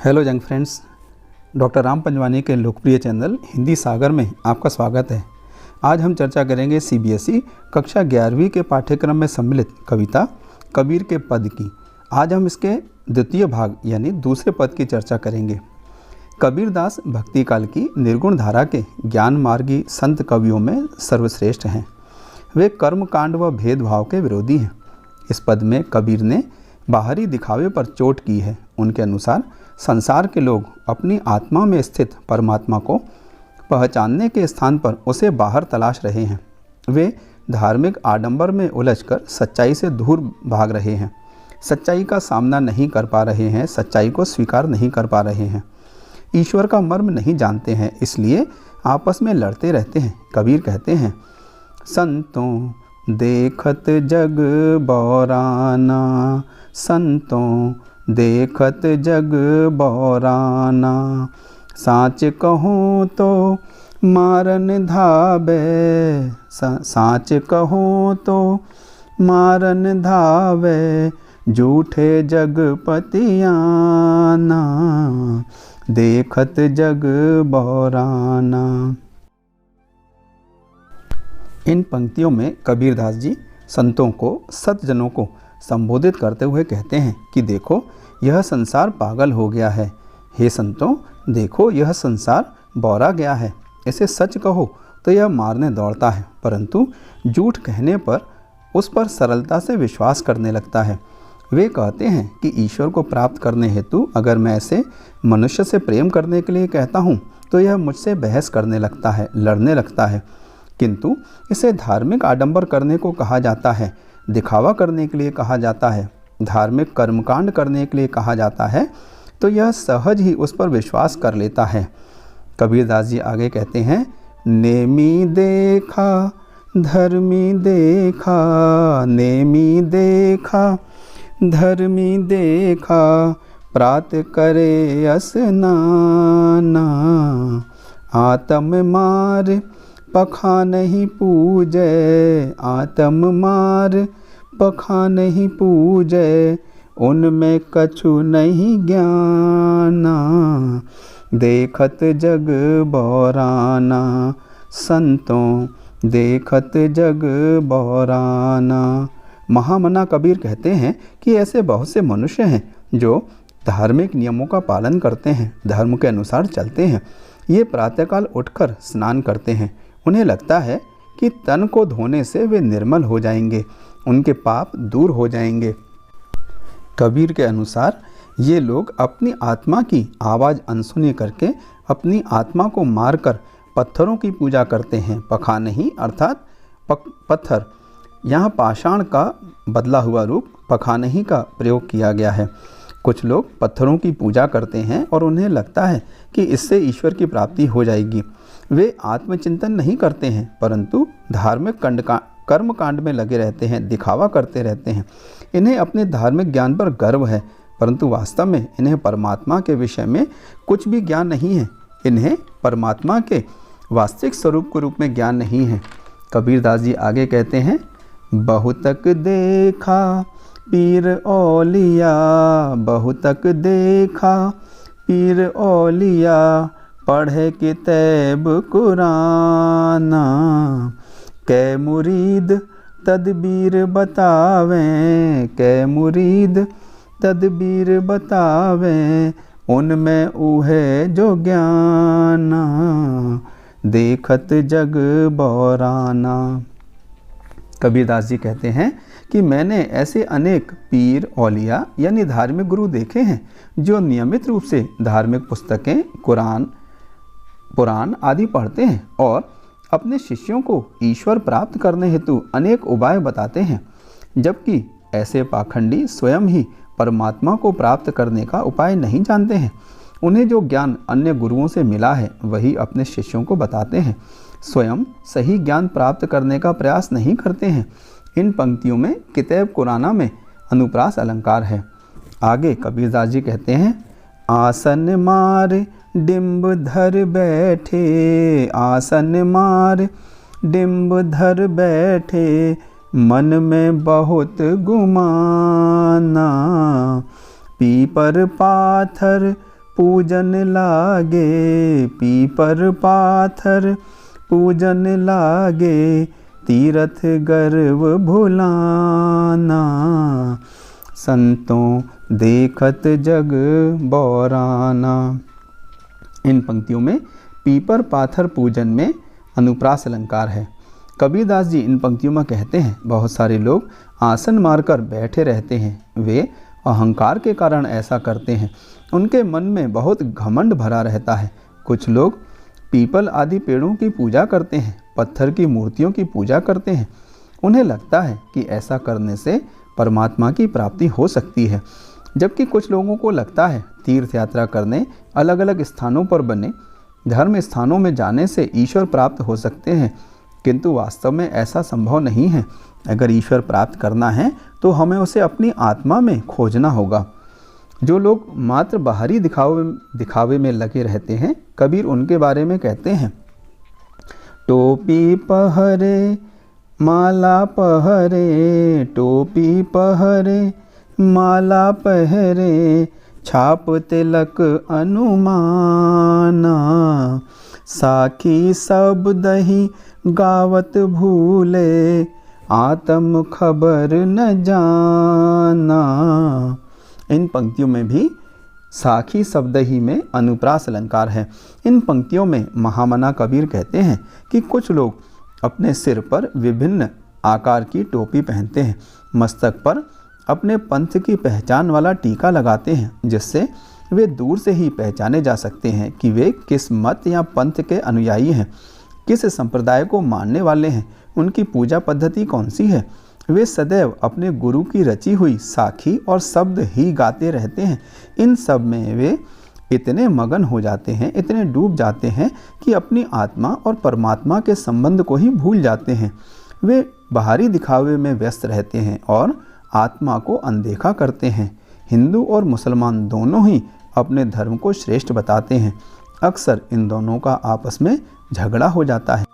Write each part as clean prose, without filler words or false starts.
Hello young friends, doctor Ram Panjwani के लोकप्रिय channel Hindi सागर में आपका स्वागत है। आज हम चर्चा करेंगे सीबीएसई कक्षा 11वीं के पाठ्यक्रम में सम्मिलित कविता कबीर के पद की। आज हम इसके द्वितीय भाग यानी दूसरे पद की चर्चा करेंगे। कबीरदास भक्ति काल की निर्गुण धारा के ज्ञान मार्गी संत कवियों में सर्वश्रेष्ठ हैं। वे कर्मकांड व भेदभाव के विरोधी हैं। इस पद में कबीर ने बाहरी दिखावे पर चोट की है। उनके अनुसार संसार के लोग अपनी आत्मा में स्थित परमात्मा को पहचानने के स्थान पर उसे बाहर तलाश रहे हैं। वे धार्मिक आडंबर में उलझकर सच्चाई से दूर भाग रहे हैं, सच्चाई का सामना नहीं कर पा रहे हैं, सच्चाई को स्वीकार नहीं कर पा रहे हैं, ईश्वर का मर्म नहीं जानते हैं, इसलिए आपस में लड़ते रहते हैं। कबीर कहते हैं, संतों देखत जग बौराना, संतों देखत जग बौराना, साच कहूँ तो मारन धावे, साच कहूँ तो मारन धावे, झूठे जगपतियाना, देखत जग बौराना। इन पंक्तियों में कबीरदास जी संतों को, सतजनों को संबोधित करते हुए कहते हैं कि देखो यह संसार पागल हो गया है। हे संतों, देखो यह संसार बौरा गया है। इसे सच कहो तो यह मारने दौड़ता है, परंतु झूठ कहने पर उस पर सरलता से विश्वास करने लगता है। वे कहते हैं कि ईश्वर को प्राप्त करने हेतु अगर मैं ऐसे मनुष्य से प्रेम करने के लिए कहता हूँ तो यह मुझसे बहस करने लगता है, लड़ने लगता है। किंतु इसे धार्मिक आडंबर करने को कहा जाता है, दिखावा करने के लिए कहा जाता है, धार्मिक कर्मकांड करने के लिए कहा जाता है, तो यह सहज ही उस पर विश्वास कर लेता है। कबीरदास जी आगे कहते हैं, नेमी देखा धर्मी देखा, नेमी देखा धर्मी देखा, प्रात करे असनाना, आत्म मार पखा नहीं पूजे, आत्म मार पखा नहीं पूजे, उनमें कछु नहीं ज्ञाना, देखत जग बौराना, संतों देखत जग बौराना। महामना कबीर कहते हैं कि ऐसे बहुत से मनुष्य हैं जो धार्मिक नियमों का पालन करते हैं, धर्म के अनुसार चलते हैं। ये प्रातःकाल उठकर स्नान करते हैं। उन्हें लगता है कि तन को धोने से वे निर्मल हो जाएंगे, उनके पाप दूर हो जाएंगे। कबीर के अनुसार ये लोग अपनी आत्मा की आवाज़ अनसुनी करके अपनी आत्मा को मारकर पत्थरों की पूजा करते हैं। पखा नहीं अर्थात पत्थर, यहाँ पाषाण का बदला हुआ रूप पखा नहीं का प्रयोग किया गया है। कुछ लोग पत्थरों की पूजा करते हैं और उन्हें लगता है कि इससे ईश्वर की प्राप्ति हो जाएगी। वे आत्मचिंतन नहीं करते हैं, परंतु धार्मिक कर्मकांड में लगे रहते हैं, दिखावा करते रहते हैं। इन्हें अपने धार्मिक ज्ञान पर गर्व है, परंतु वास्तव में इन्हें परमात्मा के विषय में कुछ भी ज्ञान नहीं है। इन्हें परमात्मा के वास्तविक स्वरूप के रूप में ज्ञान नहीं है। कबीरदास जी आगे कहते हैं, बहुतक देखा पीर औलिया, बहुतक देखा पीर औलिया, पढ़े किताब कुराना, कै मुरीद तदबीर बतावें, कै मुरीद तदबीर बतावें, उनमें उहे जो ज्ञाना, देखत जग बौराना। कबीरदास जी कहते हैं कि मैंने ऐसे अनेक पीर औलिया यानी धार्मिक गुरु देखे हैं जो नियमित रूप से धार्मिक पुस्तकें, कुरान, पुराण आदि पढ़ते हैं और अपने शिष्यों को ईश्वर प्राप्त करने हेतु अनेक उपाय बताते हैं, जबकि ऐसे पाखंडी स्वयं ही परमात्मा को प्राप्त करने का उपाय नहीं जानते हैं। उन्हें जो ज्ञान अन्य गुरुओं से मिला है वही अपने शिष्यों को बताते हैं, स्वयं सही ज्ञान प्राप्त करने का प्रयास नहीं करते हैं। इन पंक्तियों में किताब कुराना में अनुप्रास अलंकार है। आगे कबीरदास जी कहते हैं, आसन मार डिम्ब धर बैठे, आसन मार डिम्ब धर बैठे, मन में बहुत गुमाना, पीपर पाथर पूजन लागे, पीपर पाथर पूजन लागे, तीरथ गर्व भुलाना, संतों देखत जग बौराना। इन पंक्तियों में पीपर पाथर पूजन में अनुप्रास अलंकार है। कबीरदास जी इन पंक्तियों में कहते हैं, बहुत सारे लोग आसन मारकर बैठे रहते हैं, वे अहंकार के कारण ऐसा करते हैं। उनके मन में बहुत घमंड भरा रहता है। कुछ लोग पीपल आदि पेड़ों की पूजा करते हैं, पत्थर की मूर्तियों की पूजा करते हैं। उन्हें लगता है कि ऐसा करने से परमात्मा की प्राप्ति हो सकती है, जबकि कुछ लोगों को लगता है तीर्थ यात्रा करने, अलग अलग स्थानों पर बने धर्म स्थानों में जाने से ईश्वर प्राप्त हो सकते हैं, किंतु वास्तव में ऐसा संभव नहीं है। अगर ईश्वर प्राप्त करना है तो हमें उसे अपनी आत्मा में खोजना होगा। जो लोग मात्र बाहरी दिखावे में लगे रहते हैं, कबीर उनके बारे में कहते हैं, टोपी पहरे माला पहरे, टोपी पहरे माला पहरे, छाप तिलक अनुमाना, साखी सब दही गावत भूले, आत्म खबर न जाना। इन पंक्तियों में भी साखी शब्द ही में अनुप्रास अलंकार है। इन पंक्तियों में महामना कबीर कहते हैं कि कुछ लोग अपने सिर पर विभिन्न आकार की टोपी पहनते हैं, मस्तक पर अपने पंथ की पहचान वाला टीका लगाते हैं, जिससे वे दूर से ही पहचाने जा सकते हैं कि वे किस मत या पंथ के अनुयायी हैं, किस संप्रदाय को मानने वाले हैं, उनकी पूजा पद्धति कौन सी है। वे सदैव अपने गुरु की रची हुई साखी और शब्द ही गाते रहते हैं। इन सब में वे इतने मगन हो जाते हैं, इतने डूब जाते हैं कि अपनी आत्मा और परमात्मा के संबंध को ही भूल जाते हैं। वे बाहरी दिखावे में व्यस्त रहते हैं और आत्मा को अनदेखा करते हैं। हिंदू और मुसलमान दोनों ही अपने धर्म को श्रेष्ठ बताते हैं। अक्सर इन दोनों का आपस में झगड़ा हो जाता है।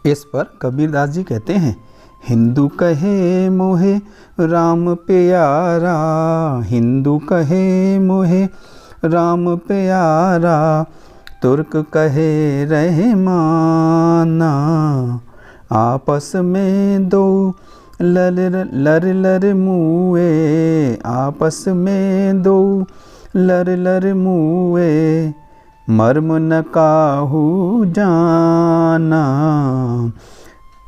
इस पर कबीरदास जी कहते हैं, हिंदू कहे मोहे राम प्यारा, हिंदू कहे मोहे राम प्यारा, तुर्क कहे रहमाना, आपस में दो लर मुए, आपस में दो लर मुए, मर्म न काहू जाना,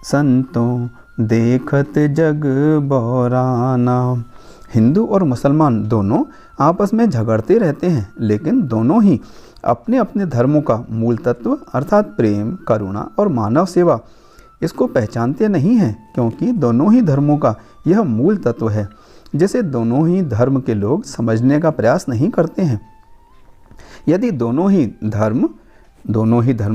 संतों देखत जग बौराना। हिंदू और मुसलमान दोनों आपस में झगड़ते रहते हैं, लेकिन दोनों ही अपने अपने धर्मों का मूल तत्व अर्थात प्रेम, करुणा और मानव सेवा इसको पहचानते नहीं हैं, क्योंकि दोनों ही धर्मों का यह मूल तत्व है, जिसे दोनों ही धर्म के लोग समझने का प्रयास नहीं करते हैं। यदि दोनों ही धर्म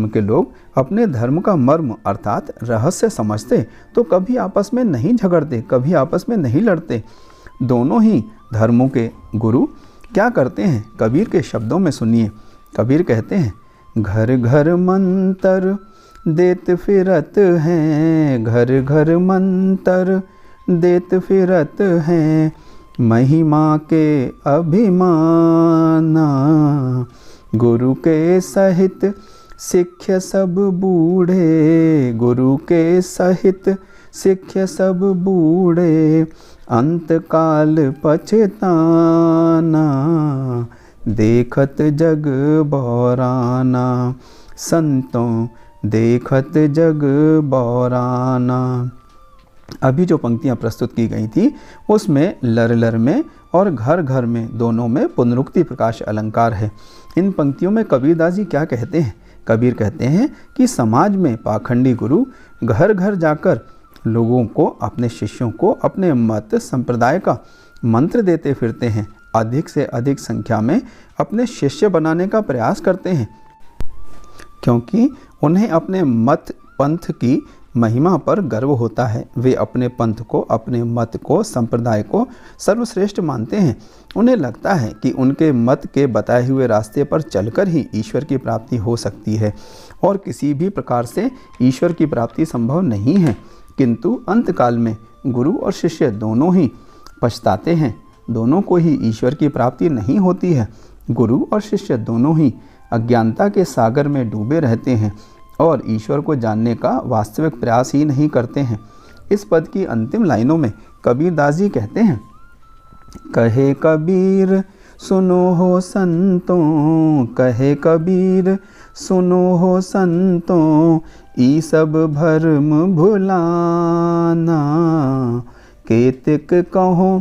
के लोग अपने धर्म का मर्म अर्थात रहस्य समझते तो कभी आपस में नहीं झगड़ते, कभी आपस में नहीं लड़ते। दोनों ही धर्मों के गुरु क्या करते हैं, कबीर के शब्दों में सुनिए। कबीर कहते हैं, घर घर मंतर देत फिरत हैं, घर घर मंतर देत फिरत हैं, महिमा के अभिमाना, गुरु के सहित सिक्ख्य सब बूढ़े, गुरु के सहित सिक्ख्य सब बूढ़े, अंतकाल पछताना, देखत जग बौराना, संतों देखत जग बौराना। अभी जो पंक्तियाँ प्रस्तुत की गई थी उसमें लर लर में और घर घर में दोनों में पुनरुक्ति प्रकाश अलंकार है। इन पंक्तियों में कबीरदास जी क्या कहते हैं? कबीर कहते हैं कि समाज में पाखंडी गुरु घर घर जाकर लोगों को, अपने शिष्यों को अपने मत संप्रदाय का मंत्र देते फिरते हैं, अधिक से अधिक संख्या में अपने शिष्य बनाने का प्रयास करते हैं, क्योंकि उन्हें अपने मत पंथ की महिमा पर गर्व होता है। वे अपने पंथ को, अपने मत को, संप्रदाय को सर्वश्रेष्ठ मानते हैं। उन्हें लगता है कि उनके मत के बताए हुए रास्ते पर चलकर ही ईश्वर की प्राप्ति हो सकती है और किसी भी प्रकार से ईश्वर की प्राप्ति संभव नहीं है। किंतु अंतकाल में गुरु और शिष्य दोनों ही पछताते हैं, दोनों को ही ईश्वर की प्राप्ति नहीं होती है। गुरु और शिष्य दोनों ही अज्ञानता के सागर में डूबे रहते हैं और ईश्वर को जानने का वास्तविक प्रयास ही नहीं करते हैं। इस पद की अंतिम लाइनों में कबीरदास जी कहते हैं, कहे कबीर सुनो हो संतों, कहे कबीर सुनो हो संतों, ई सब भरम भुलाना, केतिक कहो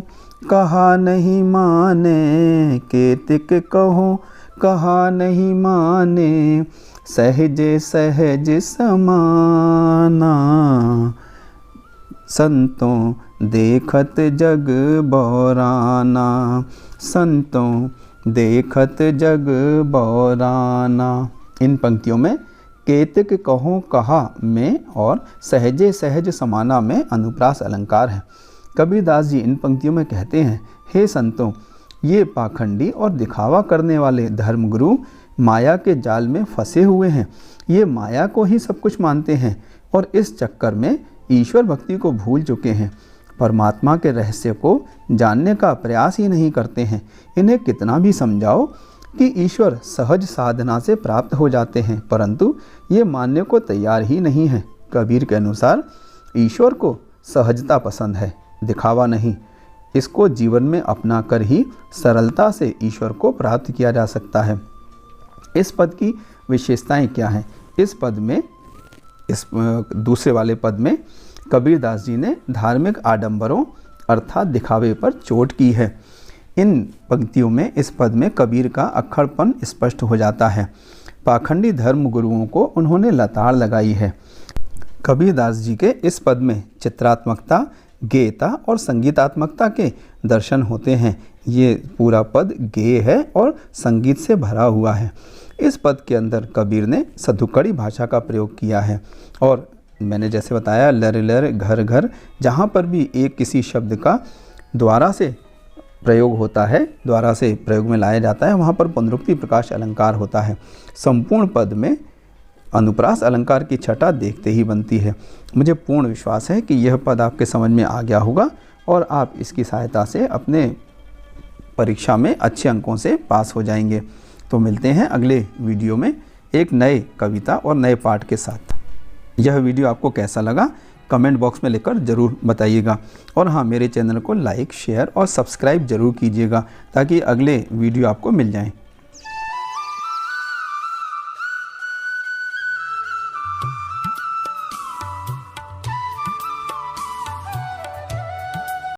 कहा नहीं माने, केतिक कहो कहा नहीं माने, सहजे सहज समाना, संतों देखत जग बौराना, संतों देखत जग बौराना। इन पंक्तियों में केतिक कहो कहा में और सहजे सहज समाना में अनुप्रास अलंकार है। कबीरदास जी इन पंक्तियों में कहते हैं, हे संतों, ये पाखंडी और दिखावा करने वाले धर्मगुरु माया के जाल में फंसे हुए हैं। ये माया को ही सब कुछ मानते हैं और इस चक्कर में ईश्वर भक्ति को भूल चुके हैं। परमात्मा के रहस्य को जानने का प्रयास ही नहीं करते हैं। इन्हें कितना भी समझाओ कि ईश्वर सहज साधना से प्राप्त हो जाते हैं, परंतु ये मानने को तैयार ही नहीं है। कबीर के अनुसार ईश्वर को सहजता पसंद है, दिखावा नहीं। इसको जीवन में अपना कर ही सरलता से ईश्वर को प्राप्त किया जा सकता है। इस पद की विशेषताएं क्या हैं? इस पद में, इस दूसरे वाले पद में कबीरदास जी ने धार्मिक आडंबरों अर्थात दिखावे पर चोट की है। इन पंक्तियों में, इस पद में कबीर का अक्खड़पन स्पष्ट हो जाता है। पाखंडी धर्म गुरुओं को उन्होंने लताड़ लगाई है। कबीरदास जी के इस पद में चित्रात्मकता, गेयता और संगीतात्मकता के दर्शन होते हैं। ये पूरा पद गेय है और संगीत से भरा हुआ है। इस पद के अंदर कबीर ने सधुकड़ी भाषा का प्रयोग किया है और मैंने जैसे बताया लर लर घर घर, जहाँ पर भी एक किसी शब्द का द्वारा से प्रयोग होता है, द्वारा से प्रयोग में लाया जाता है, वहाँ पर पुनरुक्ति प्रकाश अलंकार होता है। संपूर्ण पद में अनुप्रास अलंकार की छटा देखते ही बनती है। मुझे पूर्ण विश्वास है कि यह पद आपके समझ में आ गया होगा और आप इसकी सहायता से अपने परीक्षा में अच्छे अंकों से पास हो जाएंगे। तो मिलते हैं अगले वीडियो में एक नए कविता और नए पाठ के साथ। यह वीडियो आपको कैसा लगा कमेंट बॉक्स में लिखकर ज़रूर बताइएगा और हाँ, मेरे चैनल को लाइक, शेयर और सब्सक्राइब ज़रूर कीजिएगा ताकि अगले वीडियो आपको मिल जाएं।